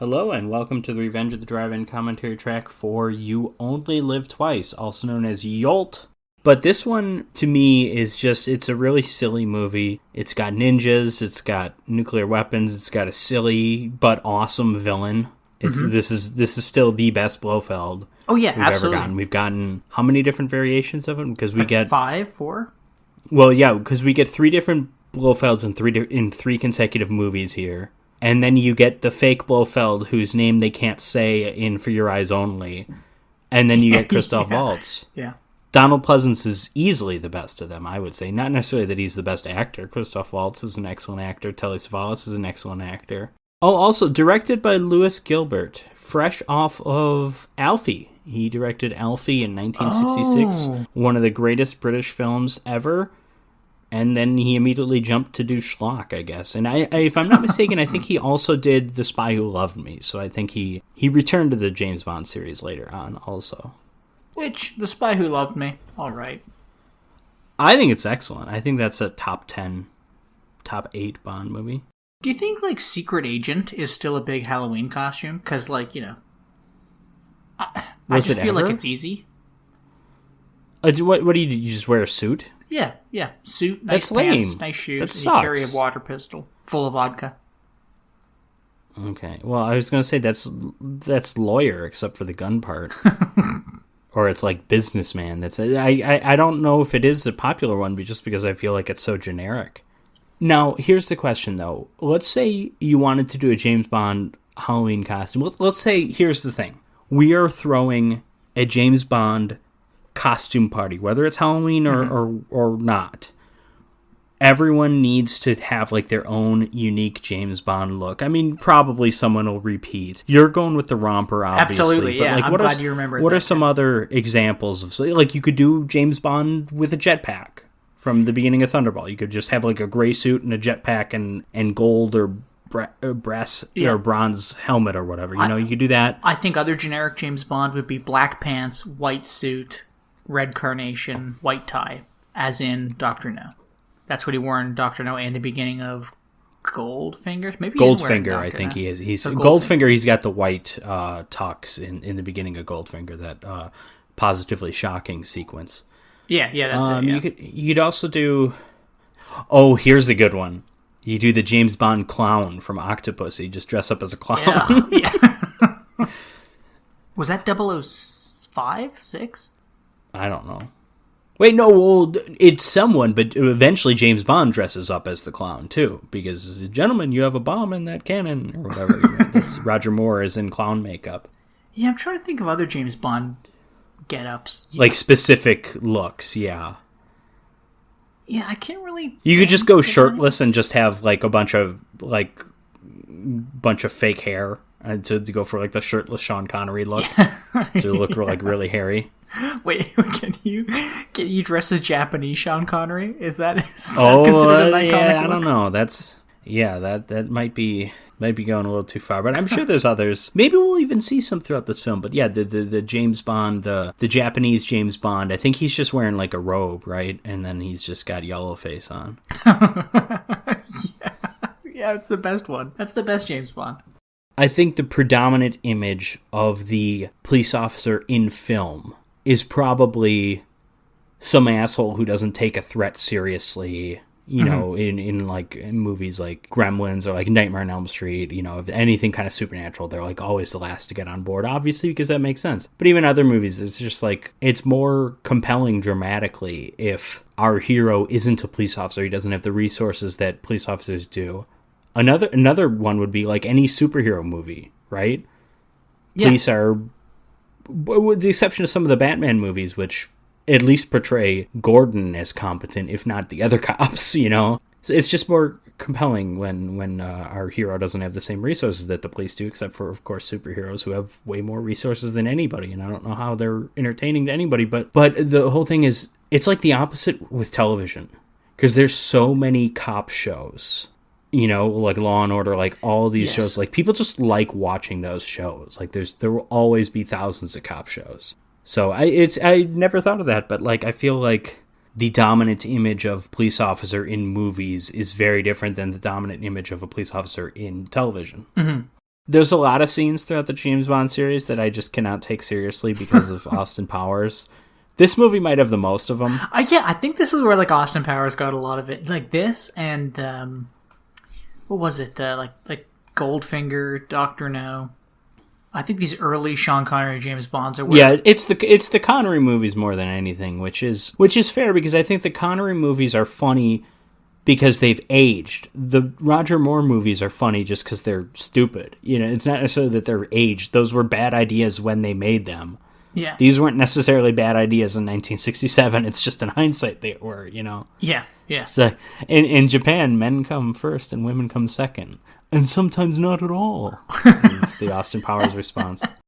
Hello and welcome to the Revenge of the Drive-In commentary track for You Only Live Twice, also known as YOLT. But this one, to me, is just, it's a really silly movie. It's got ninjas, it's got nuclear weapons, it's got a silly but awesome villain. This is still the best Blofeld we've ever gotten. We've gotten how many different variations of him? Because we get 4? Well, yeah, because we get 3 different Blofelds in 3 consecutive movies here. And then you get the fake Blofeld, whose name they can't say in For Your Eyes Only. And then you get Christoph Waltz. Yeah. Donald Pleasance is easily the best of them, I would say. Not necessarily that he's the best actor. Christoph Waltz is an excellent actor. Telly Savalas is an excellent actor. Oh, also directed by Lewis Gilbert, fresh off of Alfie. He directed Alfie in 1966, one of the greatest British films ever. And then he immediately jumped to do Schlock, I guess. And if I'm not mistaken, I think he also did The Spy Who Loved Me. So I think he returned to the James Bond series later on also. Which, The Spy Who Loved Me, all right. I think it's excellent. I think that's a top 10, top 8 Bond movie. Do you think, Secret Agent is still a big Halloween costume? Because, I just feel like it's easy. What do you just wear a suit? Yeah. Suit, nice That's pants, lame. nice shoes, That and you carry a sucks. water pistol full of vodka. Okay. Well, I was going to say that's lawyer, except for the gun part. Or it's like businessman. I don't know if it is a popular one, but just because I feel like it's so generic. Now, here's the question, though. Let's say you wanted to do a James Bond Halloween costume. Let's say, here's the thing. We are throwing a James Bond costume party, whether it's Halloween or not. Everyone needs to have their own unique James Bond look. I mean, probably someone will repeat. You're going with the romper, obviously. Absolutely, but yeah. I'm glad you remembered What that, are some other examples of you could do James Bond with a jetpack from the beginning of Thunderball. You could just have a gray suit and a jetpack and gold or brass or bronze helmet or whatever. You could do that. I think other generic James Bond would be black pants, white suit, red carnation, white tie, as in Dr. No. That's what he wore in Dr. No and the beginning of Goldfinger. Maybe Goldfinger, I think he is. He's Goldfinger. He's got the white tux in the beginning of Goldfinger, that positively shocking sequence. Yeah, that's it. Yeah. You could also do. Oh, here's a good one. You do the James Bond clown from Octopussy. Just dress up as a clown. Yeah. Was that 005, 6? I don't know. Wait, no, well, it's someone, but eventually James Bond dresses up as the clown, too, because, gentlemen, you have a bomb in that cannon, or whatever. Roger Moore is in clown makeup. Yeah, I'm trying to think of other James Bond get-ups. Specific looks, yeah. Yeah, I can't really... You could just go shirtless and just have, a bunch of fake hair, to go for, the shirtless Sean Connery look, to look, really hairy. Wait, can you dress as Japanese Sean Connery? Is that considered an iconic I look? don't know. That might be going a little too far, but I'm sure there's others. Maybe we'll even see some throughout this film. But yeah, the James Bond, the Japanese James Bond, I think he's just wearing a robe, right? And then he's just got yellow face on. Yeah, it's the best one. That's the best James Bond. I think the predominant image of the police officer in film is probably some asshole who doesn't take a threat seriously, in movies like Gremlins or Nightmare on Elm Street, if anything kind of supernatural, they're always the last to get on board, obviously, because that makes sense. But even other movies, it's just it's more compelling dramatically if our hero isn't a police officer, he doesn't have the resources that police officers do. Another one would be any superhero movie, right? Yeah. Police are, with the exception of some of the Batman movies, which at least portray Gordon as competent, if not the other cops, So it's just more compelling when our hero doesn't have the same resources that the police do, except for, of course, superheroes who have way more resources than anybody, and I don't know how they're entertaining to anybody, but the whole thing is, it's the opposite with television, because there's so many cop shows. Law and Order, all these shows, people just like watching those shows. There will always be thousands of cop shows. So I never thought of that, but I feel the dominant image of police officer in movies is very different than the dominant image of a police officer in television. Mm-hmm. There's a lot of scenes throughout the James Bond series that I just cannot take seriously because of Austin Powers. This movie might have the most of them. Yeah, I think this is where like Austin Powers got a lot of it. Like this and what was it? Like Goldfinger, Doctor No. I think these early Sean Connery James Bonds are where... Yeah, it's the Connery movies more than anything, which is fair because I think the Connery movies are funny because they've aged. The Roger Moore movies are funny just because they're stupid. You know, it's not necessarily that they're aged. Those were bad ideas when they made them. Yeah. These weren't necessarily bad ideas in 1967. It's just in hindsight they were, you know. Yeah, yeah. So in Japan, men come first and women come second. And sometimes not at all. It's the Austin Powers response.